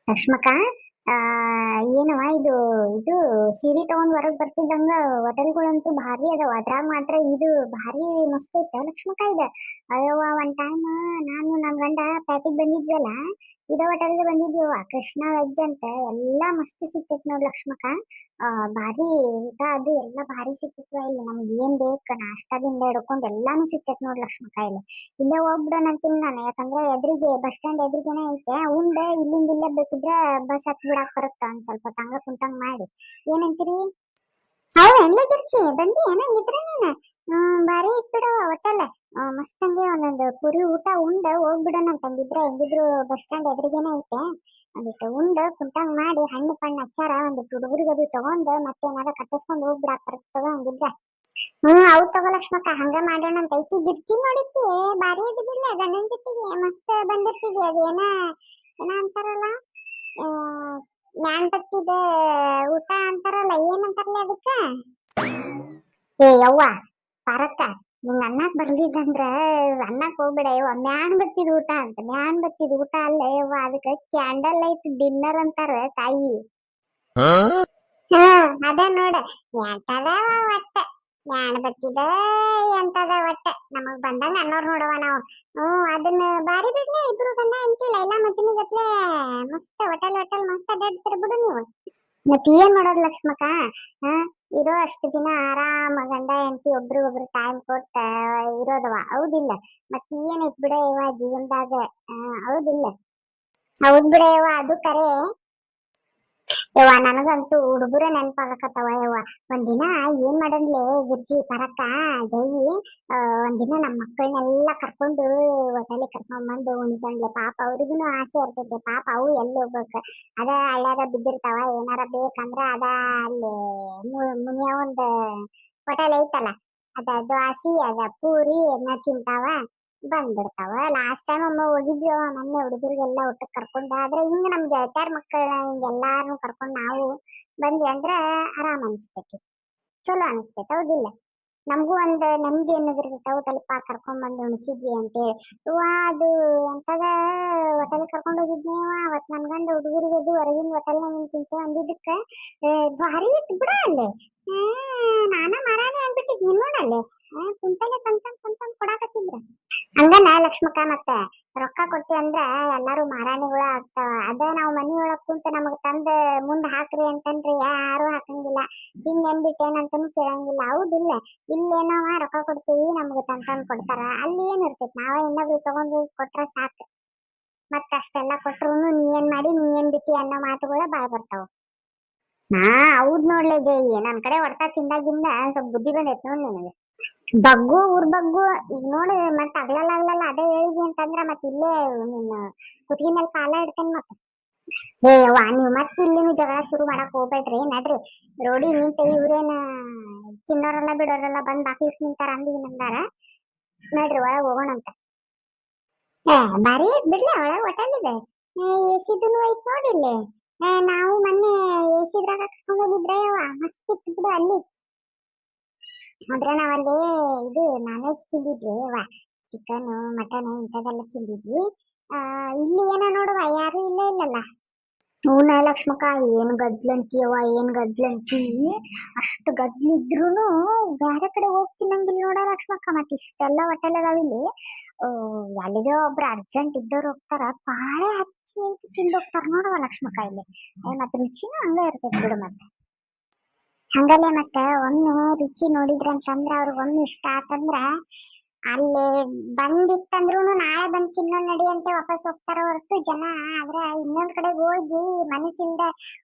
ಲಕ್ಷ್ಮಕ್ಕ, ಆ ಏನವ ಇದು ಇದು ಸೀರೆ ತಗೊಂಡ್ ಹೊರಗ್ ಬರ್ತಿದ್ದಂಗ ಹೋಟೆಲ್ಗಳಂತೂ ಭಾರಿ ಅದಾವ. ಅದ್ರಾಗ ಮಾತ್ರ ಇದು ಭಾರಿ ಮಸ್ತ್ ಐತ ಲಕ್ಷ್ಮಕ್ಕ ಇದು. ಅಯ್ಯವ್ವ, ಒಂದ್ ಟೈಮ್ ನಾನು ನಮ್ ಗಂಡ ಪ್ಯಾಟಿಗ್ ಬಂದಿದ್ವಲ್ಲ, ಇದ ಹೋಟೆಲ್ಗೆ ಬಂದಿದ್ವಿ. ಕೃಷ್ಣ ವೆಜ್ ಅಂತ ಎಲ್ಲಾ ಮಸ್ತ್ ಸಿಕ್ತೈತ್ ನೋಡ್ ಲಕ್ಷ್ಮಕ್ಕ. ಭಾರಿ ಊಟ ಅದು ಎಲ್ಲಾ ಭಾರಿ ಸಿಕ್ತಿತ್ವ. ಇಲ್ಲಿ ನಮ್ಗೆ ಏನ್ ಬೇಕ ನಾಷ್ಟಾದಿಂದ ಹಿಡ್ಕೊಂಡ್ ಎಲ್ಲಾನು ಸಿಕ್ತೈತ್ ನೋಡ್ ಲಕ್ಷ್ಮಕ್ಕ. ಇಲ್ಲಿ ಇಲ್ಲೇ ಹೋಗ್ಬಿಡೋಣ ಅಂತೀನಿ ನಾನು, ಯಾಕಂದ್ರೆ ಎದುರಿಗೆ ಬಸ್ ಸ್ಟ್ಯಾಂಡ್ ಎದುರಿಗೇನೆ ಐತೆ. ಉಂಡೆ ಇಲ್ಲಿಂದ ಇಲ್ಲೇ ಬೇಕಿದ್ರೆ ಬಸ್ ಹತ್ ಬಿಡಾಕ್ ಬರುತ್ತ ಒಂದ್ ಸ್ವಲ್ಪ ತಂಗ ಕುಂತಂಗ್ ಮಾಡಿ. ಏನಂತೀರಿ? ಹೌದು, ಹೆಂಗ ಗಿರ್ಚಿ ಬಂದಿ ಏನಂಗಿದ್ರೆ ನೀನು. ಬಾರಿ ಇಟ್ಬಿಡು ಹೋಟೆಲ್. ಮಸ್ತ್ ಹಂಗೆ ಒಂದೊಂದು ಪುರಿ ಊಟ ಉಂಡ ಹೋಗ್ಬಿಡೋಣ ಅಂತಂದಿದ್ರೆ, ಹೆಂಗಿದ್ರು ಬಸ್ ಸ್ಟ್ಯಾಂಡ್ ಎದುರಿಗೇನೆ ಐತೆ. ಒಂದಿಟ್ಟು ಉಂಡ ಕುಂತಂಗ್ ಮಾಡಿ ಹಣ್ಣು ಪಣ್ಣು ಅಚ್ಚಾರ ಒಂದಿಟ್ಟು ಹುಡುಗರಿಗೆ ಅದು ತಗೊಂಡ್ ಮತ್ತೇನಾರ ಕಟ್ಟಿಸ್ಕೊಂಡ್ ಹೋಗ್ಬಿಡಾಕ್ ಬರ್ತದ ಹಂಗಿದ್ರೆ. ಹೌದ್ ತಗೋ ಲಕ್ಷ್ಮಕ್ಕ, ಹಂಗ ಮಾಡೋಣ ಅಂತ ಐತಿ. ಗಿರ್ಜಿ ನೋಡಿತಿ ಬಾರಿ ಆಗಿದಿಲ್ಲ ಗಂಡನ ಜೊತೆಗೆ ಮಸ್ತ್ ಬಂದಿರ್ತಿದ್ವಿ. ಅದೇನ ಏನ ಅಂತಾರಲ್ಲ, ಆ ಮ್ಯಾನ್ ಬತ್ತಿದ ಊಟ ಅಂತಾರಲ್ಲ, ಏನಂತಾರಲ್ಲ ಅದಕ್ಕ. ಏ ಯವ್ವ ಪಾರಕ್ಕ, ನಿಂಗ್ ಅನ್ನಕ್ ಬರ್ಲಿಲ್ಲ ಅಂದ್ರ ಅನ್ನಕ್ ಹೋಗ್ಬೇಡ ಯವ್ವ. ಮ್ಯಾನ್ ಬತ್ತಿದ ಊಟ ಅಂತ, ಮ್ಯಾನ್ ಬತ್ತಿದ ಊಟ ಅಲ್ಲ ಯವ್ವ, ಅದಕ್ಕ ಕ್ಯಾಂಡಲ್ ಲೈಟ್ ಡಿನ್ನರ್ ಅಂತಾರ ತಾಯಿ. ಅದ ನೋಡ, ಎಂತದ ಒಟ್ಟ ಮ್ಯಾನ್ ಬತ್ತಿದ ಎಂತದ ಒಟ್ಟ ನಮಗ್ ಬಂದಂಗ ಅನ್ನೋರ್ ನೋಡವ ನಾವು. ಅದನ್ನ ಬಾರಿ ಬಿಡ್ಲಿ, ಇಬ್ರು ಗಂಡ ಅಂತಿಲ್ಲ ಎಲ್ಲಾ ಮಜ್ಜಿನ ಗತ್ಲೆ ಮಸ್ತ್ ಹೋಟೆಲ್ ಹೋಟೆಲ್ ಮಸ್ತ್ ಅಡ್ಡಾಡ್ತಿರ್ ಬಿಡು ನೀವು. ಮತ್ ಏನ್ ಮಾಡೋದ್ ಲಕ್ಷ್ಮಕ್ಕ, ಹ ಇರೋ ಅಷ್ಟು ದಿನ ಆರಾಮ ಗಂಡ ಹೆಂಡತಿ ಒಬ್ರಿಗೊಬ್ರು ಟೈಮ್ ಕೊಟ್ಟ ಇರೋದವ, ಹೌದಿಲ್ಲ? ಮತ್ ಏನೈತ್ ಬಿಡ ಇವ ಜೀವನದಾಗ, ಹೌದಿಲ್ಲ? ಹೌದ್ ಬಿಡ ಯವ್ವ, ಅದು ಕರೆ. ಯವ್ವ ನನಗಂತೂ ಹುಡುಗರ ನೆನಪಾಗಕತ್ತವ ಯವ್ವ. ಒಂದಿನ ಏನ್ ಮಾಡನ್ಲೆ ಗಿರ್ಜಿ ಪರಕ್ಕ ಜೈ, ಒಂದಿನ ನಮ್ಮ ಮಕ್ಕಳನ್ನೆಲ್ಲಾ ಕರ್ಕೊಂಡು ಹೋಟೆಲಿಗೆ ಕರ್ಕೊಂಡ್ ಬಂದು ಉಣಿಸಂಡ್ಲೆ. ಪಾಪ ಅವ್ರಿಗೂ ಆಸೆ ಇರ್ತೈತೆ, ಪಾಪ ಅವು ಎಲ್ಲಿ ಹೋಗ್ಬೇಕು. ಅದ ಹಳ್ಳ್ಯಾಗ ಬಿದ್ದಿರ್ತಾವ, ಏನಾರ ಬೇಕಂದ್ರ ಅದ ಅಲ್ಲಿ ಮುನಿಯ ಒಂದ್ ಹೋಟೆಲ್ ಐತಲ್ಲ, ಅದ ದ್ವಾಸಿ ಅದ ಪೂರಿ ಎನ್ನ ತಿಂತಾವ ಬಂದ್ಬಿಡ್ತಾವ. ಲಾಸ್ಟ್ ಟೈಮ್ ಒಮ್ಮೆ ಹೋಗಿದ್ವಿ ಮೊನ್ನೆ ಹುಡುಗರಿಗೆಲ್ಲ ಊಟಕ್ಕೆ ಕರ್ಕೊಂಡ. ಆದ್ರೆ ಹಿಂಗ ನಮ್ ಗೆಳತ್ಯಾರ ಮಕ್ಕಳನ್ನ ಹಿಂಗೆಲ್ಲಾರು ಕರ್ಕೊಂಡ್ ನಾವು ಬಂದ್ವಿ ಅಂದ್ರ ಆರಾಮ್ ಅನಿಸ್ತೈತಿ, ಚಲೋ ಅನಿಸ್ತೈತಿ, ಹೌದಿಲ್ಲ? ನಮಗೂ ಒಂದ್ ನೆಮ್ಮದಿ ಅನ್ನೋದಿರ್ತೈತಿ. ಹೌದಲ್ಪ, ಕರ್ಕೊಂಡ್ ಬಂದು ಉಣಿಸಿದ್ವಿ ಅಂತೇಳಿ. ಅದು ಎಂತದ ಹೋಟೆಲ್ ಕರ್ಕೊಂಡ್ ಹೋಗಿದ್ನೇವ ಅವತ್ ನನ್ ಗಂಡ ಹುಡುಗರಿಗೆ ಹೊರಗಿನ ಹೋಟೆಲ್ನಾಗ ತಿಂತೇವೆ ಅಂದಿದ್ದಕ್ಕ ಭಾರಿ ಇತ್ತು ಬಿಡ ಅಲ್ಲಿ. ನಾನ ಮಾರಾಣಿ ಆಗ್ಬಿಟ್ಟಿದ್ನಿ ನೋಡಲ್ಲಿ. ಕುಂತಲ್ಲೇ ತಂತಂದ್ ಕೊಡಾಕತ್ತಿದ್ರ ಹಂಗನ ಲಕ್ಷ್ಮಕ್ಕ. ಮತ್ತ ರೊಕ್ಕ ಕೊಟ್ಟಿ ಅಂದ್ರ ಎಲ್ಲಾರು ಮಹಾರಾಣಿಗಳ ಆಗ್ತಾವ. ಅದ ನಾವ್ ಮನಿ ಒಳಗ್ ಕುಂತ ನಮಗ್ ತಂದ ಮುಂದ್ ಹಾಕ್ರಿ ಅಂತಂದ್ರೆ ಯಾರು ಹಾಕಂಗಿಲ್ಲ. ಹಿಂಗ್ ಅಂದ್ಬಿಟ್ಟೇನಂತನೂ ಕೇಳಂಗಿಲ್ಲ, ಹೌದಿಲ್ಲ? ಇಲ್ಲೇನವ ರೊಕ್ಕ ಕೊಡ್ತೀವಿ ನಮ್ಗೆ ತಂದ್ ಕೊಡ್ತಾರ. ಅಲ್ಲಿ ಏನ್ ಇರ್ತೈತಿ, ನಾವೇ ಇನ್ನೊಬ್ರು ತಗೊಂಡು ಕೊಟ್ರ ಸಾಕು. ಮತ್ತ ಅಷ್ಟೆಲ್ಲಾ ಕೊಟ್ರು ನೀ ಏನ್ ಮಾಡಿ ನೀ ಏನ್ ಬಿಟ್ಟಿ ಅನ್ನೋ ಮಾತುಗಳ ಬಾಳ್ ಬರ್ತಾವ. ಹೌದ್ ನೋಡ್ಲೆ ಜೈ, ನನ್ ಕಡೆ ಹೊಡ್ತಾ ತಿಂದಾಗಿಂದ ಸ್ವಲ್ಪ ಬುದ್ಧಿ ಬಂದೈತ್ ನೋಡ್ ನಿನಗೆ. ಬಗ್ಗು ಊರ್ ಬಗ್ಗು ಈಗ ನೋಡಿ, ಮತ್ ಆಗ್ಲಲ್ಲ ಅದೇ ಹೇಳಿದ್ವಿ ಅಂತಂದ್ರ ಮತ್ ಇಲ್ಲೇ ನಿನ್ನ ಕುತ್ತಿಗೆ ಮೇಲೆ ಕಾಲ ಇಡ್ತೇನೆ ಮತ್ತ. ವಾ ನೀವ್ ಮತ್ ಇಲ್ಲಿನ ಜಗಳ ಶುರು ಮಾಡಕ್ ಹೋಗ್ಬೇಡ್ರಿ, ನಡ್ರಿ. ರೋಡಿ ನಿಂತ ಇವ್ರೇನ ತಿನ್ನೋರೆಲ್ಲ ಬಿಡೋರೆಲ್ಲ ಬಂದ್ ಬಾಕಿ ನಿಂತಾರ ಅಂದಿ ನಂದಾರ. ನಡ್ರಿ ಒಳಗ್ ಹೋಗೋಣಂತ. ಬಾರಿ ಬಿಡ್ಲಿ ಒಳಗ್ ಹೋಟೆಲ್ ಇದೆ, ಎಸಿದನು ಐತ್ ನೋಡಿಲ್ಲಿ. ನಾವು ಮೊನ್ನೆ ಎಸಿದ್ರಾಗ ಕರ್ಕೊಂಡ್ ಹೋಗಿದ್ರೆ ಮಸ್ತ್ ಇತ್ತು ಬಿಡು ಅಲ್ಲಿ. ಆದ್ರೆ ನಾವಲ್ಲಿ ಇದು ನಾನ್ ವೆಜ್ ತಿಂದಿದ್ವಿ, ಚಿಕನ್ ಮಟನ್ ಇಂಥದೆಲ್ಲ ತಿಂದಿದ್ವಿ. ಇಲ್ಲಿ ಏನ ನೋಡುವ ಯಾರು ಇಲ್ಲಲ್ಲ. ಹೂನ ಲಕ್ಷ್ಮಕ್ಕ, ಏನ್ ಗದ್ಲಂತಿಯವ, ಏನ್ ಗದ್ಲಂತಿ. ಅಷ್ಟು ಗದ್ಲಿದ್ರುನು ಬೇರೆ ಕಡೆ ಹೋಗ್ತಿನ್ನಂಗಿಲ್ಲ ನೋಡ ಲಕ್ಷ್ಮಕ್ಕ. ಮತ್ ಇಷ್ಟೆಲ್ಲ ಹೋಟೆಲ್ ಅದಾವ ಇಲ್ಲಿ. ಅಲ್ಲಿಗೆ ಒಬ್ರು ಅರ್ಜೆಂಟ್ ಇದ್ದವ್ರು ಹೋಗ್ತಾರ, ಬಾಳೆ ಹಚ್ಚಿ ತಿಂದೋಗ್ತಾರ ನೋಡುವ ಲಕ್ಷ್ಮಕ್ಕ ಇಲ್ಲಿ. ಮತ್ತೆ ರುಚಿನೂ ಹಂಗ ಇರ್ತೈತಿ ಬಿಡು. ಮತ್ತೆ ಹಂಗಲ್ಲೇ ಮತ್ತೆ ಒಮ್ಮೆ ರುಚಿ ನೋಡಿದ್ರಂತಂದ್ರ ಅವ್ರಿಗೆ ಒಮ್ಮೆ ಇಷ್ಟ ಆತಂದ್ರ ಅಲ್ಲಿ ಬಂದಿತ್ತಂದ್ರು ನಾಳೆ ಬಂದ್ ತಿನ್ನೋ ನಡಿ ಅಂತ ವಾಪಸ್ ಹೋಗ್ತಾರ ಹೊರತು ಜನ. ಆದ್ರ ಇನ್ನೊಂದ್ ಕಡೆ ಹೋಗಿ ಮನಸ್ಸಿಂದ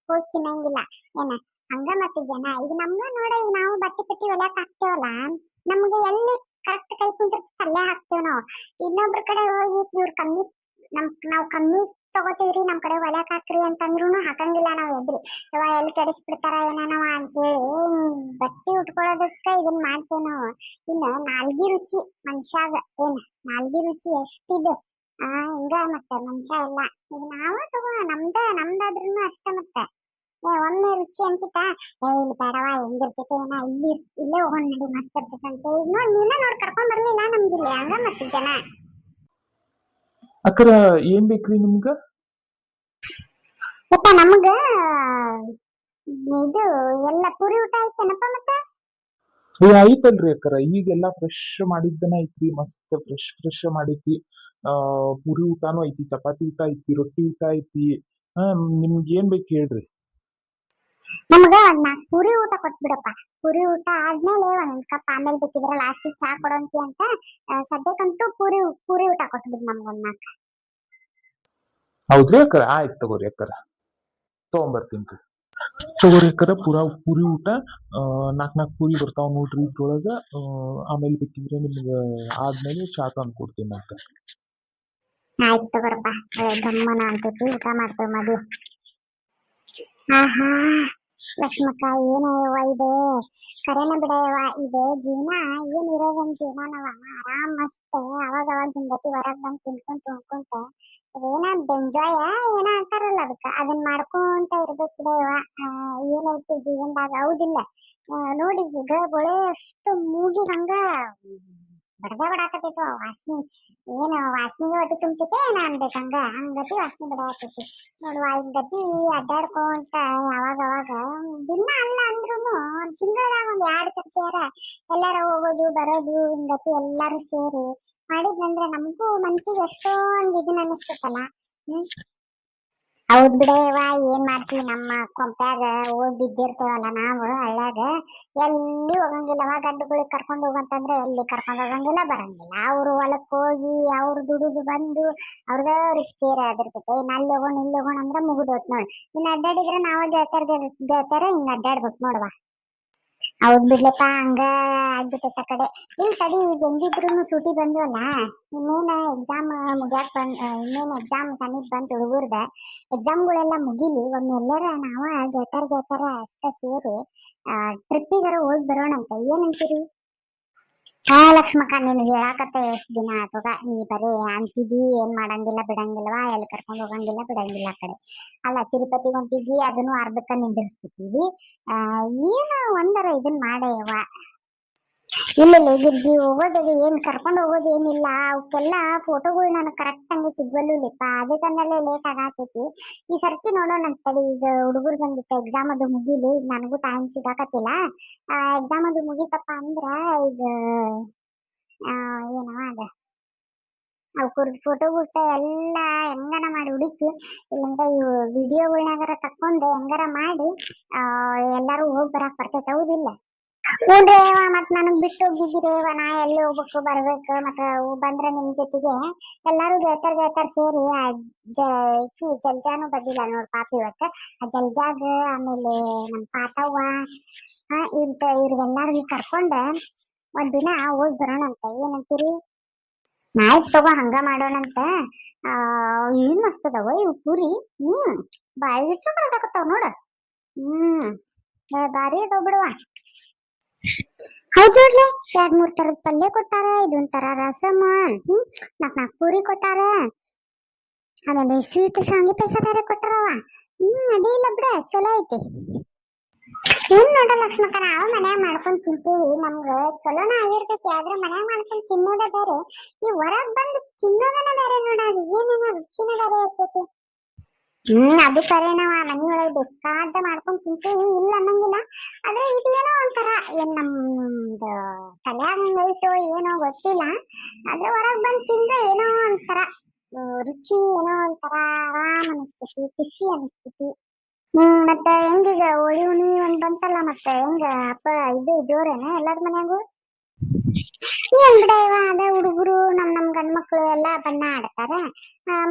ಹೋಗಿ ತಿನ್ನಂಗಿಲ್ಲ ಏನ ಹಂಗ. ಮತ್ತೆ ಜನ ಈಗ ನಮ್ಗ ನೋಡ, ಈಗ ನಾವು ಬಟ್ಟೆ ಪಟ್ಟಿ ಹೊಲ್ಯಾಕ್ ಹಾಕ್ತೇವಲ್ಲ, ನಮ್ಗೆ ಎಲ್ಲಿ ಕರೆಕ್ಟ್ ಕೈ ಕುಂತಿರ್ತೈತಿ ಅಲ್ಲೇ ಹಾಕ್ತೇವ್ ನಾವು. ಇನ್ನೊಬ್ರ ಕಡೆ ಹೋಗಿ ಇವ್ರು ಕಮ್ಮಿ ನಾವ್ ಕಮ್ಮಿ ತಗೋತೀವ್ರಿ, ನಮ್ ಕಡೆ ಹೊಲ್ಯಾಕ್ ಹಾಕ್ರಿ ಅಂತಂದ್ರುನು ಹಾಕಂಗಿಲ್ಲ ನಾವ್. ಎದ್ರಿ ಎಲ್ಲಿ ಕೆಡಿಸ್ಬಿಡ್ತಾರ ಏನವ ಅಂತೇಳಿ ಬಟ್ಟೆ ಉಟ್ಕೊಳ್ಳೋದಕ್ಕ ಇದನ್ ಮಾಡ್ತೇವ್ ನಾವು. ಇನ್ನ ನಾಲ್ಗಿ ರುಚಿ ಮನುಷ್ಯಾಗ, ಏನ್ ನಾಲ್ಗಿ ರುಚಿ ಎಷ್ಟಿದೆ. ಹಿಂಗ ಮತ್ತೆ ಮನುಷ್ಯ ಎಲ್ಲ. ಈಗ ನಾವ ತಗೋ ನಮ್ದಾದ್ರೂ ಅಷ್ಟ. ಮತ್ತೆ ಒಮ್ಮೆ ರುಚಿ ಅನ್ಸುತ್ತಾ, ಇಲ್ಲಿ ಬೇಡವಾ ಹೆಂಗಿರ್ತೈತೆ ಏನ, ಇಲ್ಲೇ ಹೋಗೋಣ ನಡಿ ಮಸ್ತ್ ಇರ್ತೈತೆ ಅಂತ. ಈಗ ನೋಡ್ ನೀನ ನೋಡ್ ಕರ್ಕೊಂಡ್ ಬರ್ಲಿಲ್ಲ ನಮ್ಗಿಲ್ಲಿ. ಹಂಗ ಮತ್ತೆ ಜನ. ಅಕ್ಕರ ಏನ್ ಬೇಕ್ರಿ ನಿಮ್ಗ? ಯಪ್ಪ ನಮಗ ಇದು ಎಲ್ಲ ಪುರಿ ಊಟ ಐತೇನಪ್ಪ ಮತ್ತ ಐತಲ್ರಿ ಅಕ್ಕರ ಈಗೆಲ್ಲಾ ಫ್ರೆಶ್ ಮಾಡಿದ್ದನ ಐತಿ, ಮಸ್ತ್ ಫ್ರೆಶ್ ಮಾಡಿತಿ. ಪುರಿ ಊಟಾನು ಐತಿ, ಚಪಾತಿ ಊಟ ಐತಿ, ರೊಟ್ಟಿ ಊಟ ಐತಿ. ನಿಮ್ಗೆ ಏನ್ ಬೇಕು ಹೇಳ್ರಿ. ನಮಗ ಒಂದ್ ನಾಲ್ಕು ಪುರಿ ಊಟ ಕೊಟ್ಬಿಡಪ್ಪ. ಪುರಿ ಊಟ ಆದ್ಮೇಲೆ ಒಂದ್ ಕಪ್ ಆಮೇಲೆ ಬೇಕಿದ್ರೆ ಲಾಸ್ಟ್ ಚಾ ಕೊಡಂತಿ ಅಂತ. ಸದ್ಯಕ್ಕಂತೂ ಪುರಿ ಊಟ ಕೊಟ್ಬಿಡ್ ನಮ್ಗೊಂದ್ ನಾಲ್ಕು. ಹೌದ್ರಿ ಅಕ್ಕರ, ಆಯ್ತು ತಗೋರಿ ಅಕ್ಕರ, ತಗೊಂಬರ್ತೀನಿ ತಗೋರಿ ಅಕ್ಕರ. ಪುರಿ ಊಟ ನಾಲ್ಕು ಪುರಿ ಬರ್ತಾವ ನೋಡ್ರಿ ಇದ್ರೊಳಗ. ಆಮೇಲೆ ಬೇಕಿದ್ರೆ ನಿಮ್ಗೆ ಆದ್ಮೇಲೆ ಚಾ ತಂದು ಕೊಡ್ತೀನಿ ಅಂತ. ಆಯ್ತು ತಗೋರಪ್ಪ, ಗಮ್ಮನ ಅಂತೈತಿ, ಊಟ ಮಾಡ್ತೇವೆ ಮದು. ಆಹಾ ಲಕ್ಷ್ಮಕ್ಕ, ಏನಯ್ಯವ ಇದು, ಕರೆನ ಬಿಡಯವ ಇದು ಜೀವನ. ಏನ್ ಇರೋದೊಂದ್ ಜೀವನವ, ಆರಾಮ್ ಮಸ್ತ್ ಅವಾಗ ಹಿಂಗತಿ ಹೊರಗ್ ಬಂದ್ ತಿನ್ಕೊಂತ ಉಣ್ಕೊಂತ ಅದೇನ ಎಂಜಾಯ್ ಏನ ಅಂತಾರಲ್ಲ ಅದಕ್ಕ, ಅದನ್ನ ಮಾಡ್ಕೊಂತ ಇರ್ಬೇಕು ಬಿಡಯವ. ಏನೈತಿ ಜೀವನದಾಗ, ಹೌದಿಲ್ಲ? ನೋಡಿ ಈಗ ಬಳೆ ಅಷ್ಟು ಮೂಗಿ ಹಂಗ ಬಡದಾಕತೈತಿ ವಾಸನಿ. ಏನು ವಾಸನಿಗೆ ಹೊಟ್ಟಿ ತುಂಬ್ತೈತೆ ಏನ ಅನ್ಬೇಕಂಗ, ಹಂಗತಿ ವಾಸನಿ ಬಡಾಕತೈತಿ ನೋಡುವ. ಹಿಂಗತಿ ಅಡ್ಡಾಡ್ಕೊಂತ ಯಾವಾಗ ದಿನ ಅಲ್ಲ ಅಂದ್ರುನು ಒಂದ್ ತಿಂಗಳದಾಗ ಒಂದ್ 2 ಸರ್ತಿಯಾರ ಎಲ್ಲಾರ ಹೋಗೋದು ಬರೋದು ಹಿಂಗತಿ ಎಲ್ಲಾರು ಸೇರಿ ಮಾಡಿದ್ನಂದ್ರ ನಮಗೂ ಮನ್ಸಿಗೆ ಎಷ್ಟೊಂದ್ ಇದನ್ನ ಅನಿಸ್ತೈತಲ್ಲ. ಹೌದ್ ಬಿಡವ, ಏನ್ ಮಾಡ್ತೀವಿ, ನಮ್ಮ ಕೊಂಪ್ಯಾಗ ಹೋಗಿ ಬಿದ್ದಿರ್ತೇವಲ್ಲ ನಾವು ಹಳ್ಳ್ಯಾಗ. ಎಲ್ಲಿ ಹೋಗಂಗಿಲ್ಲವ, ಗಂಡುಗಳಿಗೆ ಕರ್ಕೊಂಡು ಹೋಗಂತಂದ್ರೆ ಎಲ್ಲಿ ಕರ್ಕೊಂಡು ಹೋಗಂಗಿಲ್ಲ, ಬರಂಗಿಲ್ಲ. ಅವ್ರು ಹೊಲಕ್ ಹೋಗಿ ಅವ್ರು ದುಡಿದು ಬಂದು ಅವ್ರದ ರಿಕ್ಷೇರ ಅದಿರ್ತೈತೆ. ಅಲ್ಲಿ ಹೋಗೋಣ ಇಲ್ಲಿ ಹೋಗೋಣ ಅಂದ್ರ ಮುಗಿದೋತ್ ನೋಡ್. ಇನ್ ಅಡ್ಡಾಡಿದ್ರೆ ನಾವ ಗೆಳತಾರ ಹಿಂಗ್ ಅಡ್ಡಾಡ್ಬೇಕು ನೋಡ್ವಾ. ಹೌದ್ ಬಿಡ್ಲಪ್ಪ, ಹಂಗ ಆಗ್ಬಿಟ್ಟೈತ ಕಡೆ. ಇಲ್ಲಿ ತಡಿ, ಈಗ ಹೆಂಗಿದ್ರು ಸೂಟಿ ಬಂದ್ವಲ್ಲ, ಇನ್ನೇನ ಎಕ್ಸಾಮ್ ಮುಗ್ಯಾಕ್ ಇನ್ನೇನ್ ಎಕ್ಸಾಮ್ ಸಮೀಪ ಬಂತು ಹುಡುಗರ್ದ. ಎಕ್ಸಾಮ್ಗಳೆಲ್ಲ ಮುಗಿಲಿ, ಒಮ್ಮೆ ಎಲ್ಲಾರ ನಾವ ಗೆಳತಾರ ಅಷ್ಟ ಸೇರಿ ಟ್ರಿಪ್ಪಿಗಾರ ಹೋಗಿ ಬರೋಣಂತ, ಏನಂತೀರಿ? ಲಕ್ಷ್ಮಕ್ಕ, ನೀನ್ ಹೇಳಾಕತ್ತ ಎಷ್ಟ್ ದಿನ ಆತದ, ನೀ ಬರೀ ಅಂತಿದ್ದಿ ಏನ್ ಮಾಡಂಗಿಲ್ಲ ಬಿಡಂಗಿಲ್ವಾ, ಎಲ್ಲಿ ಕರ್ಕೊಂಡ್ ಹೋಗಂಗಿಲ್ಲ ಬಿಡಂಗಿಲ್ಲ ಆ ಕಡೆ. ಅಲ್ಲ, ತಿರುಪತಿಗೆ ಹೊಂಟಿದ್ವಿ, ಅದನ್ನು ಅರ್ಧಕ್ಕ ನಿಂದಿರ್ಸ್ಬಿಟ್ಟಿದ್ವಿ. ಏನು ಒಂದರ ಇದನ್ ಮಾಡೇವ. ಇಲ್ಲ ಗಿರ್ಜಿ, ಹೋಗೋದದು ಏನ್ ಕರ್ಕೊಂಡ್ ಹೋಗೋದು ಏನಿಲ್ಲ. ಅವಕ್ಕೆಲ್ಲ ಫೋಟೋಗಳು ನನಗೆ ಕರೆಕ್ಟ್ ಹಂಗೆ ಸಿಗ್ವಲ್ಲೂಲಿಪ್ಪ, ಅದಕ್ಕಂದಲೇ ಲೇಟ್ ಆಗತೈತಿ. ಈ ಸರ್ತಿ ನೋಡೋಣ ಅಂತೇಳಿ. ಈಗ ಹುಡುಗರು ಬಂದಿತ್ತು, ಎಕ್ಸಾಮ್ ಅದು ಮುಗಿಲಿ, ನನಗೂ ಟೈಮ್ ಸಿಗಾಕತ್ತಿಲ್ಲ. ಎಕ್ಸಾಮ್ ಅದು ಮುಗಿತಪ್ಪ ಅಂದ್ರ ಈಗ ಏನವ ಅದ ಅವ್ಕುರ್ದು ಫೋಟೋ ಗಿಟ ಎಲ್ಲ ಹೆಂಗನ ಮಾಡಿ ಹುಡುಕಿ, ಇಲ್ಲಂದ್ರ ಇವು ವಿಡಿಯೋಗಳ್ನಾಗಾರ ತಕ್ಕೊಂಡು ಹೆಂಗಾರ ಮಾಡಿ ಎಲ್ಲಾರು ಹೋಗಿ ಬರಾಕ್ ಬರ್ತೈತೆ, ಹೌದಿಲ್ಲ? ಹ್ಞೂನ್ರೇವ, ಮತ್ ನನಗ್ ಬಿಟ್ಟು ಹೋಗಿದ್ದೀರೇವ, ನಾ ಎಲ್ಲಿ ಹೋಗ್ಬೇಕು ಬರ್ಬೇಕು. ಮತ್ತ ಬಂದ್ರ ನಿಮ್ ಜೊತೆಗೆ ಎಲ್ಲಾರು ಗೆಳತಾರ್ ಸೇರಿ ಜಲ್ಜಾನು ಬಂದಿಲ್ಲ ನೋಡ್ ಪಾಪ ಇವತ್ತ. ಆ ಜಲ್ಜಾಗ ಆಮೇಲೆ ನಮ್ ಪಾತವ್ವ ಇವ್ರಿಗೆಲ್ಲಾರ್ಗು ಕರ್ಕೊಂಡ ಒಂದಿನ ಹೋಗಿ ಬರೋಣಂತ, ಏನಂತೀರಿ? ಆಯ್ತು ತಗೋ, ಹಂಗ ಮಾಡೋಣಂತ. ಏನ್ ಮಸ್ತ್ ಅದಾವ ಇವ್ ಪೂರಿ. ಬಾಯಿ ಬಿಡ್ಸೋಕತ್ತಾವ ನೋಡ. ಬಾರಿ ಅದಾವ ಬಿಡುವ. ಹೌದ್ ನೋಡ್ಲಿ, 2-3 ತರದ ಪಲ್ಯ ಕೊಟ್ಟಾರ, ಇದೊಂಥರ ರಸಮ, 4 ಪೂರಿ ಕೊಟ್ಟಾರ, ಆಮೇಲೆ ಸ್ವೀಟ್ ಶಾವಿಗೆ ಪಾಯಸ ಬೇರೆ ಕೊಟ್ಟಾರವ. ಅಡಿಯಿಲ್ಲ ಬಿಡ, ಚಲೋ ಐತಿ. ನೋಡ ಲಕ್ಷ್ಮಕ್ಕ, ನಾವು ಮನ್ಯಾಗ ಮಾಡ್ಕೊಂಡ್ ತಿಂತೀವಿ, ನಮ್ಗ ಚಲೋನ ಆಗಿರ್ತೈತಿ. ಆದ್ರೆ ಮನ್ಯಾಗ ಮಾಡ್ಕೊಂಡ್ ತಿನ್ನೋದ ಬೇರೆ, ಈ ಹೊರಗ್ ಬಂದು ತಿನ್ನೋದನ ಬೇರೆ ನೋಡ. ಅದು ಏನೇನೋ ರುಚಿನ ಬೇರೆ ಇರ್ತೈತಿ. ಅದು ಕರೆನವ, ಮನಿ ಒಳಗ್ ಬೇಕಾದ ಮಾಡ್ಕೊಂಡ್ ತಿಂತೀವಿ, ಇಲ್ಲ ಅನ್ನಂಗಿಲ್ಲ. ಆದ್ರೆ ಇದು ಏನೋ ಒಂಥರ ಏನ್ ನಮ್ದು ಕಲ್ಯಾಣ ಐತೋ ಏನೋ ಗೊತ್ತಿಲ್ಲ. ಆದ್ರೆ ಹೊರಗ್ ಬಂದ್ ತಿಂದ್ರೆ ಏನೋ ಒಂಥರ ರುಚಿ, ಏನೋ ಒಂಥರ ಆರಾಮ್ ಅನಿಸ್ತೈತಿ, ಖುಷಿ ಅನಿಸ್ತೈತಿ. ಮತ್ತೆ ಹೆಂಗೀಗ ಹೋಳಿ ಹುಣ್ಣಿಮೆ ಒಂದ್ ಬಂತಲ್ಲ, ಮತ್ತೆ ಹೆಂಗ ಹಬ್ಬ ಇದು ಜೋರೇನ ಎಲ್ಲಾರ ಮನ್ಯಾಗು? ಏನ್ ಬಿಡವ, ಅದ ಹುಡುಗರು ನಮ್ ಗಂಡ್ಮಕ್ಳು ಎಲ್ಲಾ ಬಣ್ಣ ಆಡ್ತಾರ.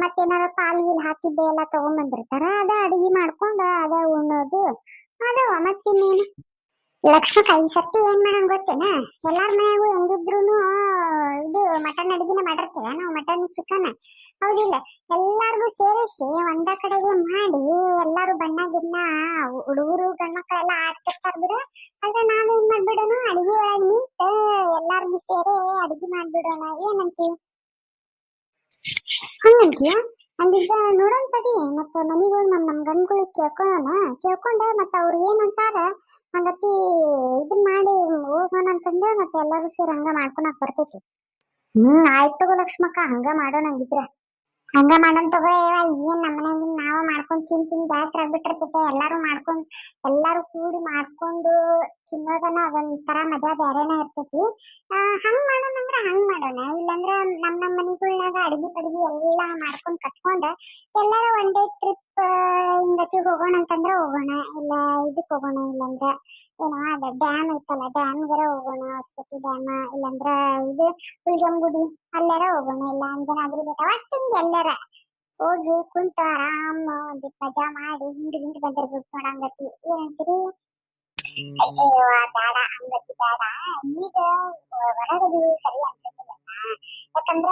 ಮತ್ತೇನಾರ ಪಾಲ್ಗಿಲ್ ಹಾಕಿದ್ದೆ ಎಲ್ಲಾ ತಗೊಂಡ್ಬಂದಿರ್ತಾರ, ಅದ ಅಡಿಗೆ ಮಾಡ್ಕೊಂಡ ಅದ ಉಣ್ಣೋದು ಅದವ, ಮತ್ತಿನ್ನೇನು. ಲಕ್ಷ್ಮಕ್ಕ, ಈ ಸರ್ತಿ ಏನ್ ಮಾಡೋಣ ಗೊತ್ತೇನ? ಎಲ್ಲಾರ ಮನ್ಯಾಗು ಹೆಂಗಿದ್ರುನು ಇದು ಮಟನ್ ಅಡಿಗೆನ ಮಾಡಿರ್ತೇವೆ ನಾವು, ಮಟನ್ ಚಿಕನ್, ಹೌದಿಲ್ಲ? ಎಲ್ಲಾರ್ಗು ಸೇರಿಸಿ ಒಂದ ಕಡೆಗೆ ಮಾಡಿ ಎಲ್ಲಾರು ಬಣ್ಣ ಗಿಣ್ಣ ಹುಡುಗರು ಗಂಡ್ಮಕ್ಳೆಲ್ಲ ಆಡ್ತಿರ್ತಾರ ಬಿಡು. ಆದ್ರೆ ನಾವೇನ್ ಮಾಡ್ಬಿಡೋಣ, ಅಡಿಗೆ ಒಳಗ್ ನಿಂತ ಎಲ್ಲಾರ್ಗು ಸೇರಿ ಅಡಿಗೆ ಮಾಡ್ಬಿಡೋಣ, ಏನಂತೀವಿ? ಹಂಗಂತೀಯ? ಹಂಗಿದ್ದ ನೋಡೋಣ ತಡಿ, ಮತ್ತೆ ಮನಿಗ್ ಹೋಗಿ ನಮ್ ಗಂಡ್ಗಳಿಗೆ ಕೇಳ್ಕೊಂಡೆ ಮತ್ತೆ ಅವ್ರು ಏನಂತಾರ ಹಂಗತಿ ಇದನ್ ಮಾಡಿ ಹೋಗೋಣ ಅಂತಂದ್ರೆ ಮತ್ತೆ ಎಲ್ಲಾರು ಸೇರಿ ಹಂಗ ಮಾಡ್ಕೊಳಕ್ ಬರ್ತೈತಿ. ಆಯ್ತು ತಗೋ ಲಕ್ಷ್ಮಕ್ಕ, ಹಂಗ ಮಾಡೋಣ ಹಂಗಿದ್ರೆ. ಹಂಗ ಮಾಡೋಣ ತಗೋ ಏನ್ ನಮ್ಮನೆಯಾಗ ನಾವ ಮಾಡ್ಕೊಂಡ್ ತಿಂದ್ ಬ್ಯಾಸ್ರ ಆಗ್ಬಿಟ್ಟಿರ್ತೈತೆ. ಎಲ್ಲಾರು ಕೂಡಿ ಮಾಡ್ಕೊಂಡು ತಿನ್ನೋದನ್ನ ಅದೊಂಥರ ಮಜಾ ಬೇರೆನೇ ಇರ್ತೈತಿ. ಹಂಗ್ ಮಾಡೋಣ ಅಂದ್ರ ಹಂಗ್ ಮಾಡೋಣ, ಇಲ್ಲಂದ್ರ ನಮ್ ಮನಿಗಳ್ನಾಗ ಅಡ್ಗಿ ಪಡ್ಗಿ ಎಲ್ಲಾ ಮಾಡ್ಕೊಂಡ್ ಕಟ್ಕೊಂಡ ಎಲ್ಲಾರ ಒನ್ ಡೇ ಟ್ರಿಪ್ ಹಿಂಗತಿ ಹೋಗೋಣ ಅಂತಂದ್ರ ಹೋಗೋಣ, ಇಲ್ಲ ಇದಕ್ ಹೋಗೋಣ, ಇಲ್ಲಂದ್ರ ಏನೋ ಅದ ಡ್ಯಾಮ್ ಐತಲ್ಲ ಡ್ಯಾಮ್ಗಾರ ಹೋಗೋಣ, ಹೊಸಪತಿ ಡ್ಯಾಮ್, ಇಲ್ಲಂದ್ರ ಇದು ಹುಲ್ಗಂಗುಡಿ ಅಲ್ಲಾರ ಹೋಗೋಣ, ಇಲ್ಲ ಅಂಜನಾದ್ರಿ ಬೆಟ್ಟ, ಒಟ್ಟು ಹಿಂಗ ಎಲ್ಲಾರ ಹೋಗಿ ಕುಂತ ಆರಾಮ ಒಂದಿಟ್ ಮಜಾ ಮಾಡಿ ಹಿಂಡ್ ಬಂದಿರ್ಬೇಕು ನೋಡಂಗತಿ. ಏನಂತೀರಿ? ಅಯ್ಯೋ ಬೇಡ ಹಂಗತಿ ಬೇಡ, ಈಗ ಹೊರಗದು ಸರಿ ಅನ್ಸತ್ತಿಲ್ಲ. ಯಾಕಂದ್ರ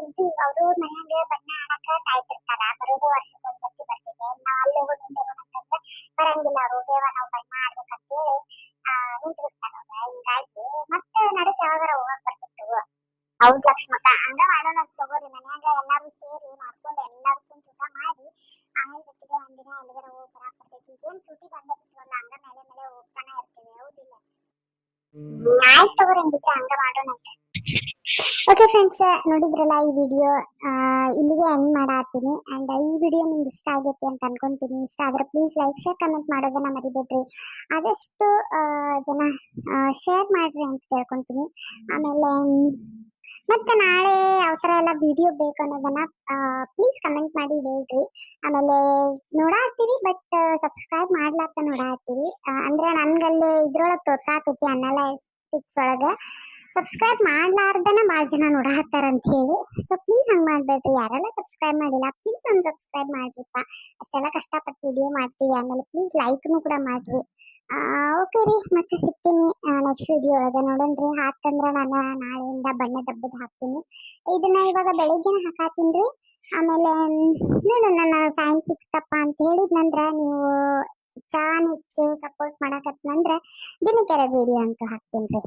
ಇದು ಅವ್ರು ಮನ್ಯಾಗ ಬಣ್ಣ ಆಡಾಕ ಸಾಯ್ತಿರ್ತಾರ, ಬರೋದು ವರ್ಷಕ್ಕೊಂದ್ಸತಿ ಬರ್ತಿದೆ. ನಾವ್ ಅಲ್ಲಿ ಹೋಗೋಣ ಇಲ್ಲಿ ಹೋಗೋಣ ಅಂತಂದ್ರ ಬರಂಗಿಲ್ಲ ಅವ್ರು, ದೇವ ನಾವ್ ಬಣ್ಣ ಆಡ್ಬೇಕಂತೇಳಿ ನಿಂತು ಬಿಡ್ತಾರ ಅವ್ರ. ಹಿಂಗಾಗಿ ಮತ್ತೆ ನಡಕ್ ಯಾವಾಗಾರ ಹೋಗಕ್ ಬರ್ತಿತ್ತು. ಹೌದ್ ಲಕ್ಷ್ಮಕ್ಕ, ಹಂಗ ಮಾಡೋಣ ತಗೋರಿ. ಮನ್ಯಾಗ ಎಲ್ಲಾರು ಸೇರಿ ಮಾಡ್ಕೊಂಡು ಎಲ್ಲಾರು ಕುಂತ ಊಟ ಮಾಡಿ ಆಮೇಲೆ ಜೊತೆಗೆ ಒಂದಿನ ಎಲ್ಲಿಗಾರ ಹೋಗಿ ಬರಾಕ್ ಬರ್ತೈತಿ. ಏನ್ ಸೂಟಿ ಬಂದ ಬಿಟ್ವಲ್ಲ, ಹಂಗ ಮೇಲೆ ಹೋಗ್ತಾನೆ ಇರ್ತೀವಿ, ಹೌದಿಲ್ಲ? ಆಯ್ತು ತಗೋರಿ, ಹಂಗಿದ್ರೆ ಹಂಗ ಮಾಡೋಣ. ಓಕೆ ಫ್ರೆಂಡ್ಸ್, ನೋಡಿದ್ರಲ್ಲ ಈ ವಿಡಿಯೋ ಇಲ್ಲಿಗೆ ಎಂಡ್ ಮಾಡಾತೀನಿ. ಅಂಡ್ ಈ ವಿಡಿಯೋ ನಿಮ್ಗೆ ಇಷ್ಟ ಆಗೈತಿ ಅಂತ ಅನ್ಕೊಂತೀನಿ. ಇಷ್ಟ ಆದ್ರೆ ಪ್ಲೀಸ್ ಲೈಕ್ ಶೇರ್ ಕಮೆಂಟ್ ಮಾಡೋದನ್ನ ಮರಿಬೇಡ್ರಿ. ಆದಷ್ಟು ಜನ ಶೇರ್ ಮಾಡ್ರಿ ಅಂತ ಕೇಳ್ಕೊಂತೀನಿ. ಆಮೇಲೆ ಮತ್ತೆ ನಾಳೆ ಯಾವ ತರ ಎಲ್ಲ ವಿಡಿಯೋ ಬೇಕು ಅನ್ನೋದನ್ನ ಪ್ಲೀಸ್ ಕಮೆಂಟ್ ಮಾಡಿ ಹೇಳ್ರಿ. ಆಮೇಲೆ ನೋಡಾತ್ತೀರಿ ಬಟ್ ಸಬ್ಸ್ಕ್ರೈಬ್ ಮಾಡ್ಲಾಕ ನೋಡಾತ್ತೀರಿ, ಅಂದ್ರೆ ನನ್ಗಲ್ಲಿ ಇದ್ರೊಳಗೆ ತೋರ್ಸಾತೈತಿ ಅನಲೈಟಿಕ್ಸ್ ಒಳಗ ಸಬ್ಸ್ಕ್ರೈಬ್ ಮಾಡ್ಲಾರ್ದನ ಭಾಳ ಜನ ನೋಡಾತ್ತಾರ ಅಂತ ಹೇಳಿ. ಸೊ ಪ್ಲೀಸ್ ಹಂಗ್ ಮಾಡ್ಬೇಡ್ರಿ. ಯಾರೆಲ್ಲ ಸಬ್ಸ್ಕ್ರೈಬ್ ಮಾಡಿಲ್ಲ ಪ್ಲೀಸ್ ಒಂದ್ ಸಬ್ಸ್ಕ್ರೈಬ್ ಮಾಡ್ರಿಪ್ಪ. ಅಷ್ಟೆಲ್ಲ ಕಷ್ಟಪಟ್ಟು ವಿಡಿಯೋ ಮಾಡ್ತೀವಿ, ಆಮೇಲೆ ಪ್ಲೀಸ್ ಲೈಕ್ನು ಕೂಡ ಮಾಡ್ರಿ. ಓಕೆ ರೀ, ಮತ್ತೆ ಸಿಗ್ತೀನಿ ನೆಕ್ಸ್ಟ್ ವಿಡಿಯೋ ಒಳಗೆ. ನೋಡೋಣ್ರಿ, ಹಾಕಂದ್ರ ನಾನು ನಾಳೆಯಿಂದ ಬಣ್ಣದ ಹಬ್ಬದ ಹಾಕ್ತೀನಿ. ಇದನ್ನ ಇವಾಗ ಬೆಳಿಗ್ಗೆನ ಹಾಕಾತೀನ್ರಿ. ಆಮೇಲೆ ನೋಡೋಣ, ನಾನು ಟೈಮ್ ಸಿಕ್ತಪ್ಪ ಅಂತ ಹೇಳಿದ್ನಂದ್ರ ನೀವು ಹೆಚ್ಚಾನ್ ಹೆಚ್ಚು ಸಪೋರ್ಟ್ ಮಾಡಕತ್ನಂದ್ರ ದಿನಕ್ಕೆರಡು ವಿಡಿಯೋ ಅಂತೂ ಹಾಕ್ತೀನಿ ರೀ.